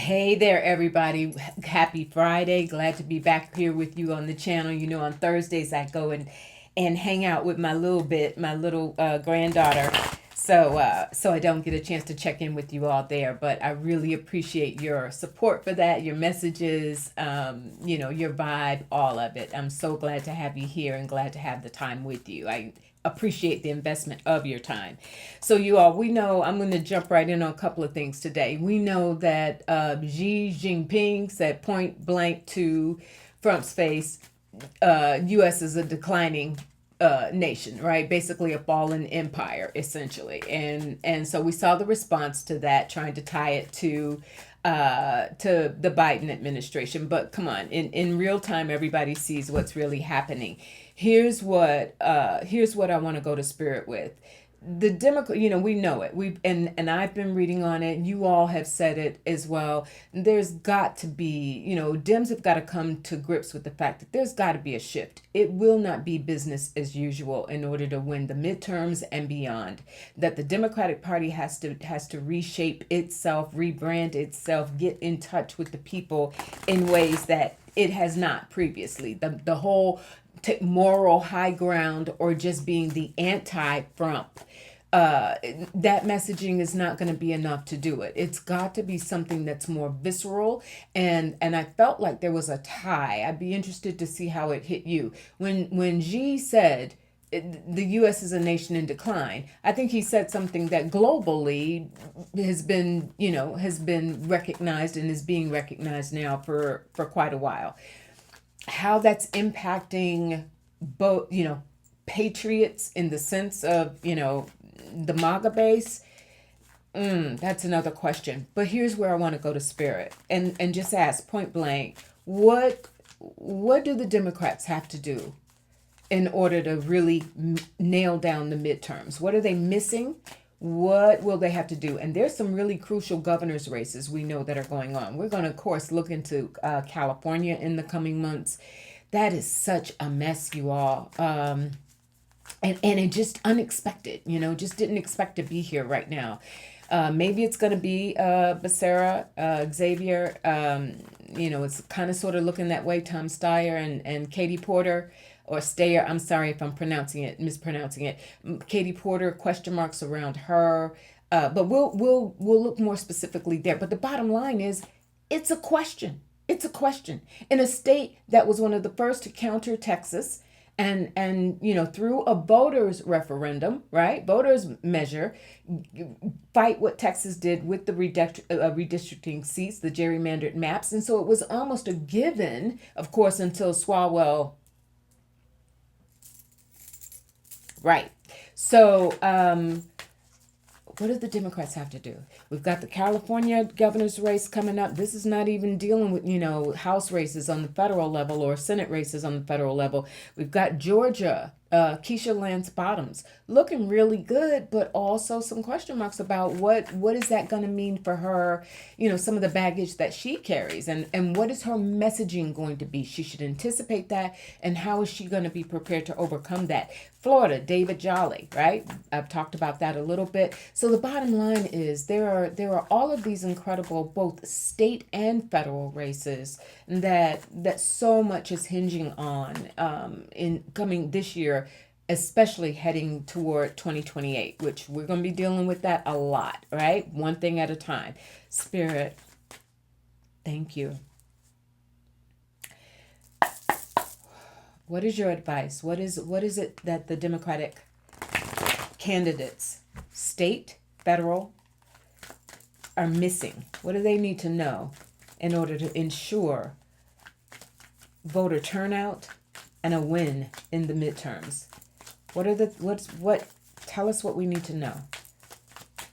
Hey there, everybody. Happy Friday. Glad to be back here with you on the channel. You know, on Thursdays I go and hang out with my little granddaughter. So I don't get a chance to check in with you all there, but I really appreciate your support for that, your messages, your vibe, all of it. I'm so glad to have you here and glad to have the time with you. I appreciate the investment of your time. So you all, we know, I'm going to jump right in on a couple of things today. We know that Xi Jinping said point blank to Trump's face, U.S. is a declining nation, right? Basically a fallen empire, essentially. And so we saw the response to that, trying to tie it to the Biden administration. But come on, in real time, everybody sees what's really happening. Here's what I want to go to spirit with. The Democrat, we know it. And I've been reading on it. You all have said it as well. There's got to be, Dems have got to come to grips with the fact that there's got to be a shift. It will not be business as usual in order to win the midterms and beyond. That the Democratic Party has to reshape itself, rebrand itself, get in touch with the people in ways that it has not previously. The whole moral high ground or just being the anti-Trump, that messaging is not going to be enough to do it. It's got to be something that's more visceral, and I felt like there was a tie. I'd be interested to see how it hit you when Xi said the U.S. is a nation in decline. I think he said something that globally has been recognized and is being recognized now for quite a while. How that's impacting both, patriots in the sense of, the MAGA base, that's another question. But here's where I want to go to spirit and just ask point blank, what do the Democrats have to do in order to really nail down the midterms? What are they missing? What will they have to do? And there's some really crucial governor's races we know that are going on. We're going to, of course, look into California in the coming months. That is such a mess, you all. And it just unexpected, just didn't expect to be here right now. Maybe it's going to be Becerra, Xavier. It's kind of sort of looking that way. Tom Steyer and Katie Porter. Or Stayer, I'm sorry if I'm mispronouncing it. Katie Porter, question marks around her. But we'll look more specifically there. But the bottom line is, it's a question. It's a question. In a state that was one of the first to counter Texas, and through a voters referendum, right? Voters measure, fight what Texas did with the redistricting seats, the gerrymandered maps. And so it was almost a given, of course, until Swalwell. Right. So, what do the Democrats have to do? We've got the California governor's race coming up. This is not even dealing with, House races on the federal level or Senate races on the federal level. We've got Georgia, Keisha Lance Bottoms, looking really good, but also some question marks about what is that going to mean for her, some of the baggage that she carries, and what is her messaging going to be? She should anticipate that, and how is she going to be prepared to overcome that? Florida, David Jolly, right? I've talked about that a little bit. So the bottom line is there are all of these incredible both state and federal races that so much is hinging on in coming this year, especially heading toward 2028, which we're going to be dealing with that a lot, right? One thing at a time. Spirit, thank you. What is your advice? What is it that the Democratic candidates, state, federal, are missing? What do they need to know in order to ensure voter turnout and a win in the midterms? Tell us what we need to know.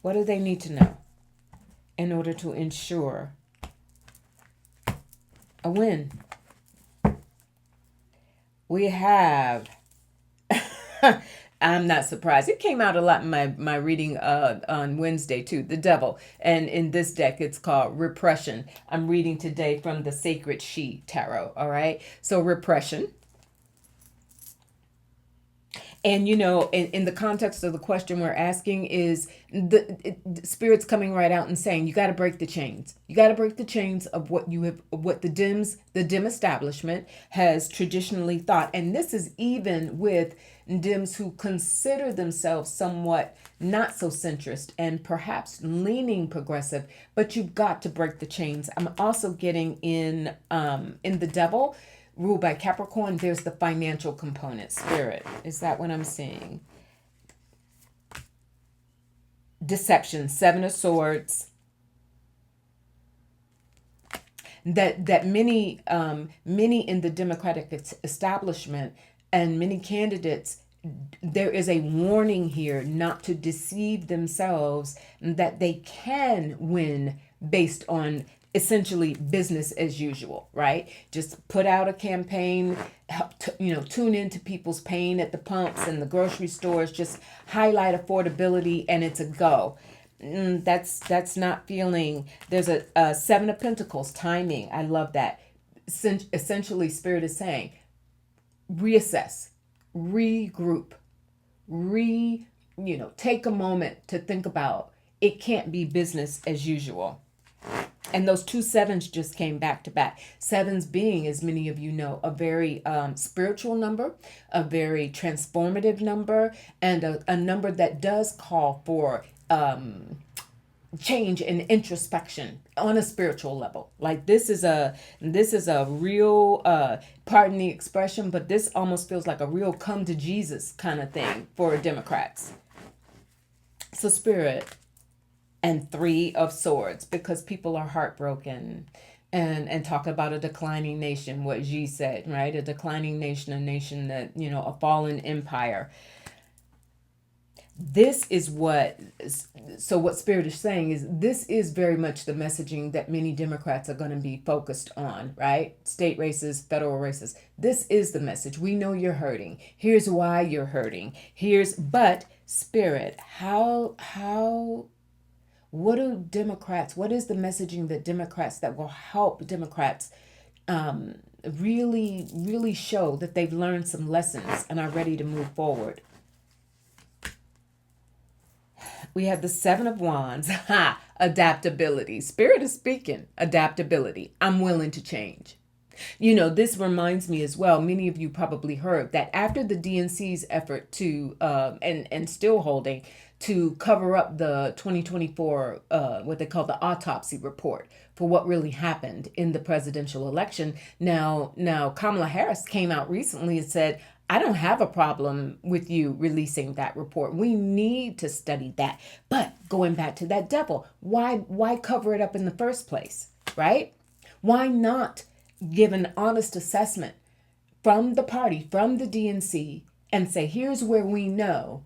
What do they need to know in order to ensure a win? We have, I'm not surprised. It came out a lot in my reading on Wednesday too, the devil. And in this deck, it's called Repression. I'm reading today from the Sacred She Tarot, all right? So repression. And in the context of the question we're asking is Spirit's coming right out and saying you got to break the chains. You got to break the chains of what the dim establishment has traditionally thought. And this is even with Dems who consider themselves somewhat not so centrist and perhaps leaning progressive. But you've got to break the chains. I'm also getting in the Devil, ruled by Capricorn, there's the financial component. Spirit, is that what I'm seeing? Deception, Seven of Swords. That many in the Democratic establishment and many candidates, there is a warning here not to deceive themselves that they can win based on essentially business as usual, right? Just put out a campaign, tune into people's pain at the pumps and the grocery stores, just highlight affordability, and it's a go. That's not feeling. There's a Seven of Pentacles, timing. I love that. Essentially, Spirit is saying reassess, regroup, re take a moment to think about it. Can't be business as usual. And those two sevens just came back to back. Sevens being, as many of you know, a very spiritual number, a very transformative number, and a number that does call for change and introspection on a spiritual level. Like this is a real pardon the expression, but this almost feels like a real come to Jesus kind of thing for Democrats. So Spirit, and Three of Swords, because people are heartbroken and talk about a declining nation, what Xi said, right? A declining nation, a nation that, a fallen empire. This is what Spirit is saying is this is very much the messaging that many Democrats are going to be focused on, right? State races, federal races. This is the message. We know you're hurting. Here's why you're hurting. But Spirit, what is the messaging that will help Democrats really, really show that they've learned some lessons and are ready to move forward? We have the Seven of Wands. Adaptability. Spirit is speaking. Adaptability. I'm willing to change. This reminds me as well, many of you probably heard that after the DNC's effort to, and still holding, to cover up the 2024, what they call the autopsy report for what really happened in the presidential election. Now Kamala Harris came out recently and said, I don't have a problem with you releasing that report. We need to study that. But going back to that Devil, why cover it up in the first place, right? Why not give an honest assessment from the party, from the DNC, and say, here's where we know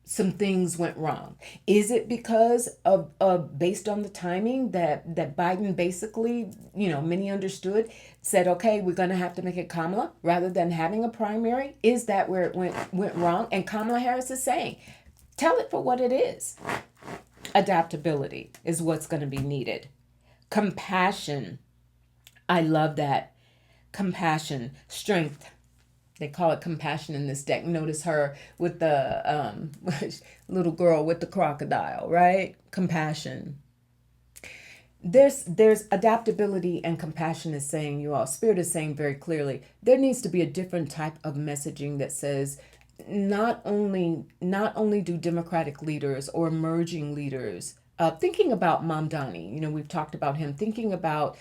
some things went wrong? Is it because of based on the timing that Biden basically, many understood, said, okay, we're going to have to make it Kamala rather than having a primary? Is that where it went wrong? And Kamala Harris is saying, tell it for what it is. Adaptability is what's going to be needed. Compassion. I love that. Compassion, strength. They call it compassion in this deck. Notice her with the little girl with the crocodile, right? Compassion. There's adaptability and compassion is saying, you all, Spirit is saying very clearly, there needs to be a different type of messaging that says not only do Democratic leaders or emerging leaders, thinking about Mamdani, we've talked about him, thinking about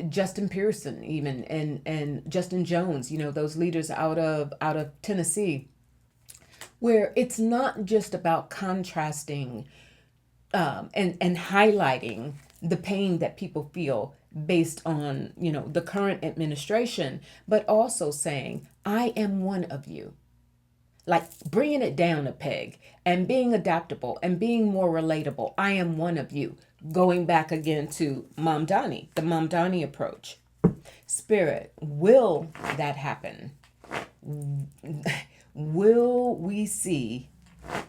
Justin Pearson even and Justin Jones, those leaders out of Tennessee, where it's not just about contrasting and highlighting the pain that people feel based on the current administration, but also saying, I am one of you. Like bringing it down a peg and being adaptable and being more relatable. I am one of you. Going back again to Mamdani, the Mamdani approach. Spirit, will that happen? Will we see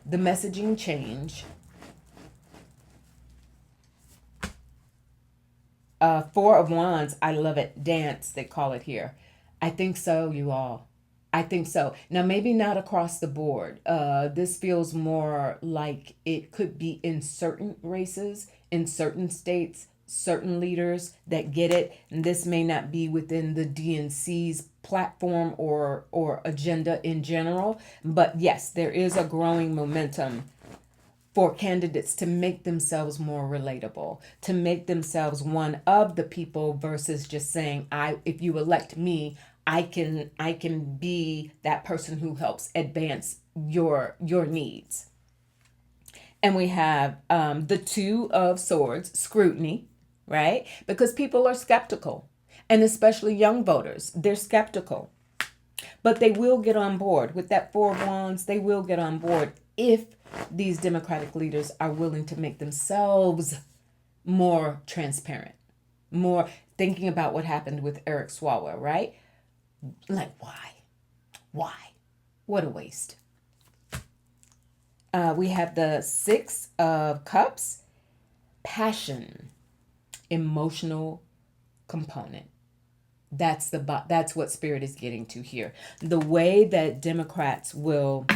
the messaging change? Four of Wands, I love it. Dance, they call it here. I think so, you all. I think so. Now, maybe not across the board. This feels more like it could be in certain races, in certain states, certain leaders that get it. And this may not be within the DNC's platform or agenda in general. But yes, there is a growing momentum for candidates to make themselves more relatable, to make themselves one of the people versus just saying, I if you elect me, I can be that person who helps advance your needs. And we have the two of swords, scrutiny, right? Because people are skeptical, and especially young voters, they're skeptical. But they will get on board with that four of wands. They will get on board if these democratic leaders are willing to make themselves more transparent, more thinking about what happened with Eric Swalwell, right? Like, why, what a waste. We have the Six of Cups, passion, emotional component. That's what Spirit is getting to here. The way that Democrats will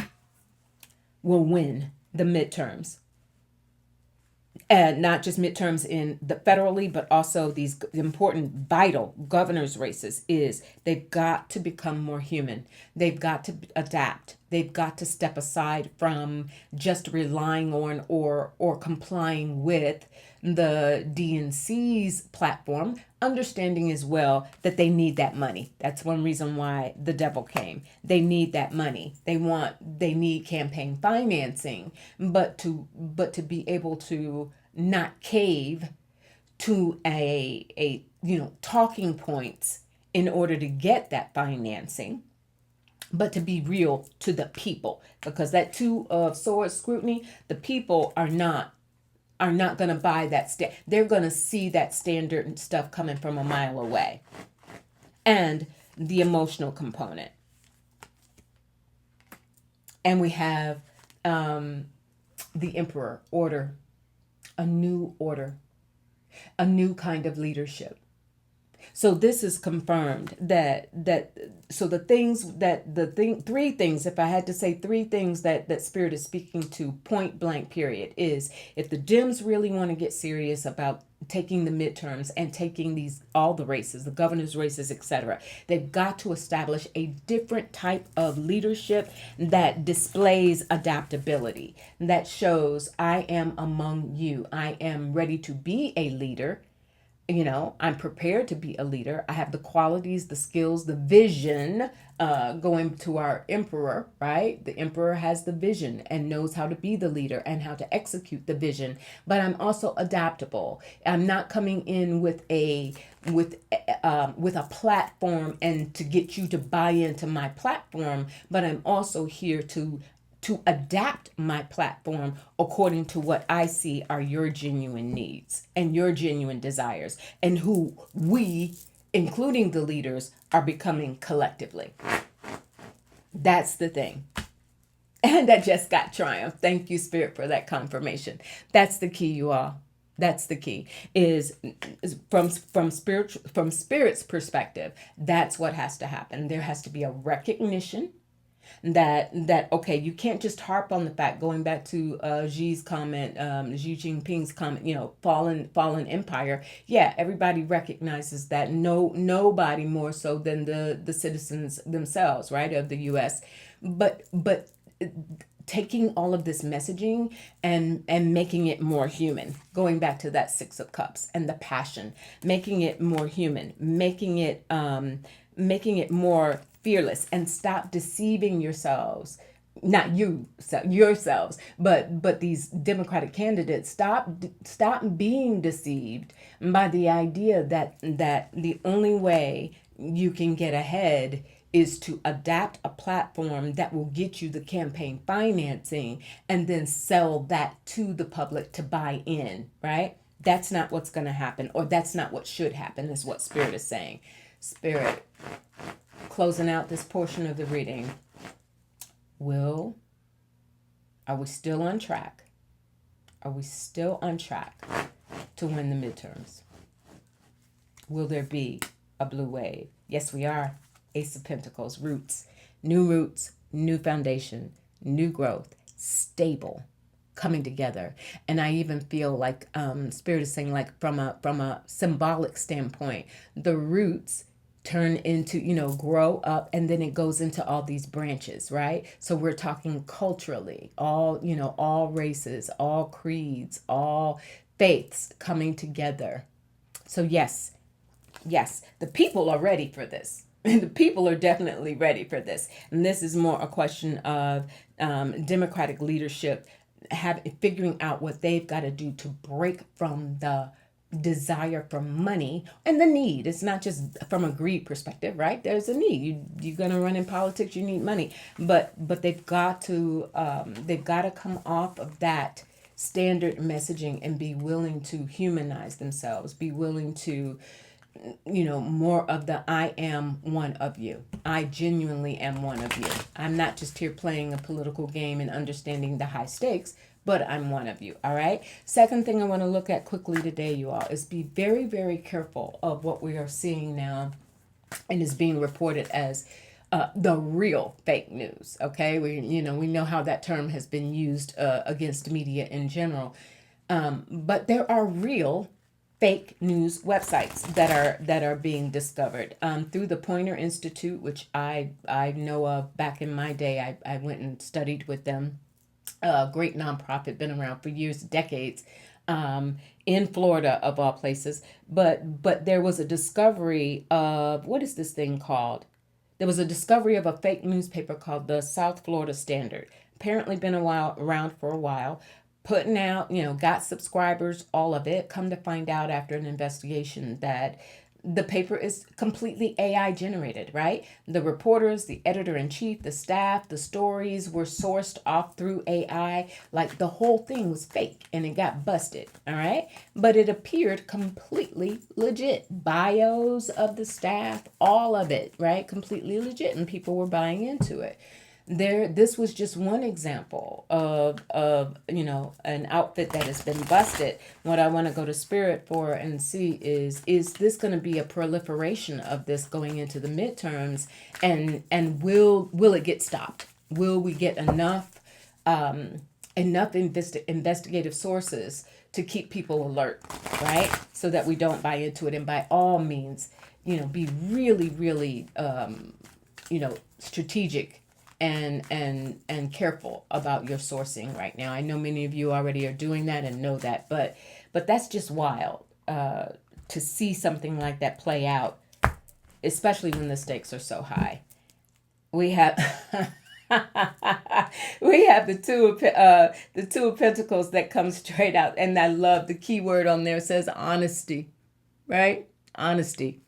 win the midterms, and not just midterms in the federally, but also these important, vital governor's races, is they've got to become more human. They've got to adapt. They've got to step aside from just relying on or complying with the DNC's platform, understanding as well that they need that money. That's one reason why the devil came. They need that money. They need campaign financing, but to be able to not cave to a talking points in order to get that financing, but to be real to the people, because that two of swords, scrutiny, the people are not going to buy that they're going to see that standard and stuff coming from a mile away. And the emotional component. And we have the emperor, order, a new order, a new kind of leadership. So this is confirmed that so the things that three things, if I had to say three things that Spirit is speaking to point blank period, is if the Dems really want to get serious about taking the midterms and taking all the races, the governor's races, etc., they've got to establish a different type of leadership that displays adaptability, that shows I am among you, I am ready to be a leader. I'm prepared to be a leader. I have the qualities, the skills, the vision. Going to our emperor, right? The emperor has the vision and knows how to be the leader and how to execute the vision. But I'm also adaptable. I'm not coming in with a platform and to get you to buy into my platform. But I'm also here to adapt my platform according to what I see are your genuine needs and your genuine desires, and who we, including the leaders, are becoming collectively. That's the thing. And I just got triumph. Thank you, Spirit, for that confirmation. That's the key, you all. That's the key. Is from Spirit's perspective, that's what has to happen. There has to be a recognition that okay, you can't just harp on the fact, going back to Xi's comment, Xi Jinping's comment, fallen empire. Yeah, everybody recognizes that. Nobody more so than the citizens themselves, right, of the US. But taking all of this messaging and making it more human, going back to that Six of Cups and the passion, making it more human, making it more fearless, and stop deceiving yourselves. Not yourselves, but these Democratic candidates, stop being deceived by the idea that the only way you can get ahead is to adapt a platform that will get you the campaign financing and then sell that to the public to buy in, right? That's not what's going to happen, or that's not what should happen, is what Spirit is saying. Spirit, closing out this portion of the reading. Are we still on track? Are we still on track to win the midterms? Will there be a blue wave? Yes, we are. Ace of Pentacles, roots, new roots, new foundation, new growth, stable, coming together. And I even feel like Spirit is saying, like from a symbolic standpoint, the roots turn into, grow up, and then it goes into all these branches, right? So we're talking culturally, all races, all creeds, all faiths coming together. So yes, the people are ready for this. The people are definitely ready for this. And this is more a question of democratic leadership figuring out what they've got to do to break from the desire for money and the need. It's not just from a greed perspective, right? There's a need. You're gonna run in politics. You need money, but they've got to come off of that standard messaging and be willing to humanize themselves. Be willing to more of the I am one of you. I genuinely am one of you. I'm not just here playing a political game and understanding the high stakes, but I'm one of you. All right. Second thing I want to look at quickly today, you all, is be very, very careful of what we are seeing now and is being reported as the real fake news. Okay. We know how that term has been used against media in general. But there are real fake news websites that are being discovered through the Poynter Institute, which I know of back in my day. I went and studied with them. A great nonprofit, been around for years, decades, in Florida of all places. But there was a discovery of, what is this thing called? There was a discovery of a fake newspaper called the South Florida Standard. Apparently been around for a while, putting out, got subscribers, all of it. Come to find out after an investigation that the paper is completely AI generated, right? The reporters, the editor in chief, the staff, the stories were sourced off through AI. Like the whole thing was fake and it got busted, all right? But it appeared completely legit. Bios of the staff, all of it, right? Completely legit, and people were buying into it. This was just one example of an outfit that has been busted. What I want to go to Spirit for and see is this going to be a proliferation of this going into the midterms, and will it get stopped? Will we get enough investigative sources to keep people alert, right? So that we don't buy into it, and by all means, be really, really strategic and careful about your sourcing right now. I know many of you already are doing that and know that, but that's just wild to see something like that play out, especially when the stakes are so high. We have we have the two of Pentacles that come straight out, and I love the key word on there. It says honesty, right? Honesty.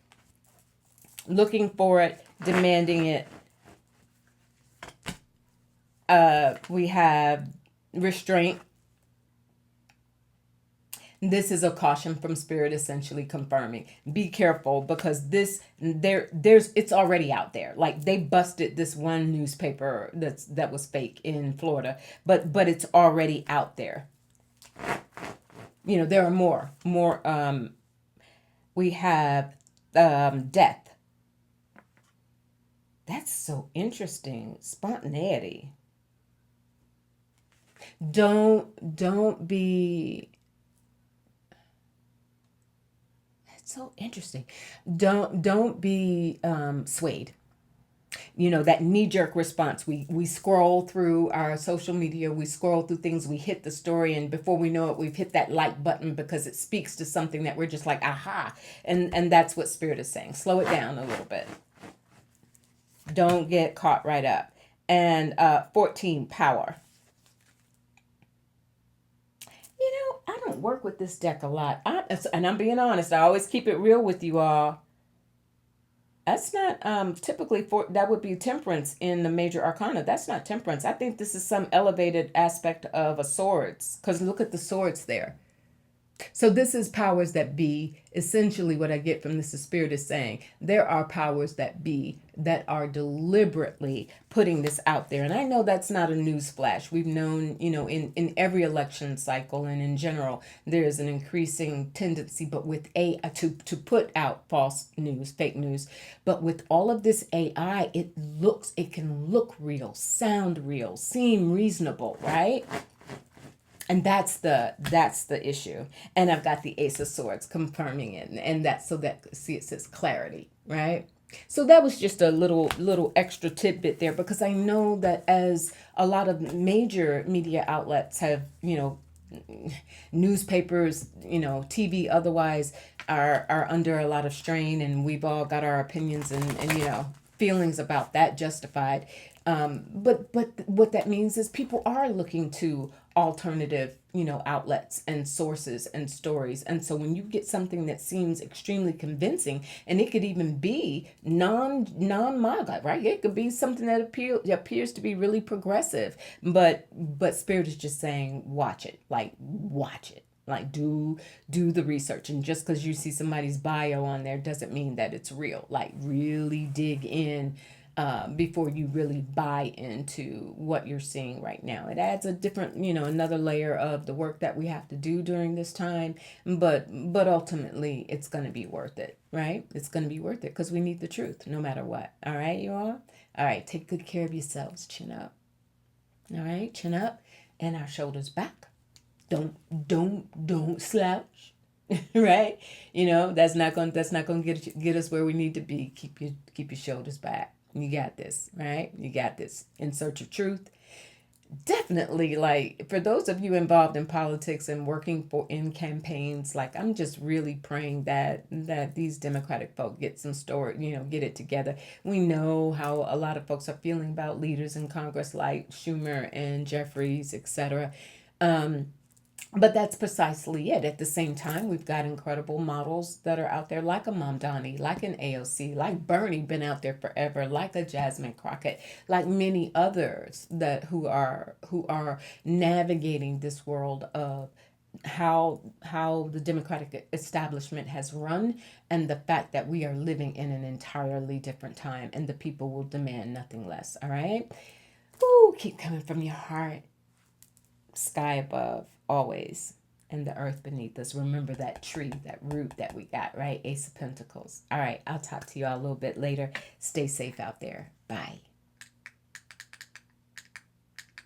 Looking for it, demanding it. We have restraint. This is a caution from Spirit, essentially confirming. Be careful, because it's already out there. Like, they busted this one newspaper that was fake in Florida, but it's already out there. There are more. We have death. That's so interesting. Spontaneity. Don't be. That's so interesting. Don't be swayed. That knee-jerk response. We scroll through our social media, we scroll through things, we hit the story, and before we know it, we've hit that like button because it speaks to something that we're just like, aha. And that's what Spirit is saying. Slow it down a little bit. Don't get caught right up. And 14, power. I don't work with this deck a lot. And I'm being honest. I always keep it real with you all. That's not typically that would be temperance in the major arcana. That's not temperance. I think this is some elevated aspect of a swords, because look at the swords there. So this is powers that be. Essentially, what I get from this, the spirit is saying there are powers that be that are deliberately putting this out there. And I know that's not a news flash. We've known, in every election cycle and in general, there is an increasing tendency, but with to put out false news, fake news. But with all of this AI, it can look real, sound real, seem reasonable, right? And that's the issue. And I've got the Ace of Swords confirming it, and that's so that, see, it says clarity, right? So that was just a little extra tidbit there, because I know that as a lot of major media outlets have, newspapers, TV, otherwise, are under a lot of strain, and we've all got our opinions and feelings about that justified. But what that means is people are looking to alternative, outlets and sources and stories. And so when you get something that seems extremely convincing, and it could even be non MAGA, right? It could be something that appears to be really progressive, but Spirit is just saying, watch it, like watch it. Like do the research, and just because you see somebody's bio on there doesn't mean that it's real. Like really dig in before you really buy into what you're seeing right now. It adds a different, another layer of the work that we have to do during this time, but ultimately it's going to be worth it, right? It's going to be worth it because we need the truth no matter what. All right, you all? All right, take good care of yourselves. Chin up. All right, chin up and our shoulders back. Don't slouch. Right? That's not going to get us where we need to be. Keep your shoulders back. You got this, right? You got this. In search of truth. Definitely, like, for those of you involved in politics and working in campaigns, like, I'm just really praying that these Democratic folk get some story, get it together. We know how a lot of folks are feeling about leaders in Congress like Schumer and Jeffries, etc. But that's precisely it. At the same time, we've got incredible models that are out there, like a Mamdani, like an AOC, like Bernie, been out there forever, like a Jasmine Crockett, like many others that who are navigating this world of how the Democratic establishment has run, and the fact that we are living in an entirely different time, and the people will demand nothing less. All right. Ooh, keep coming from your heart. Sky above, always, and the earth beneath us. Remember that tree, that root that we got, right? Ace of Pentacles. All right, I'll talk to you all a little bit later. Stay safe out there. Bye.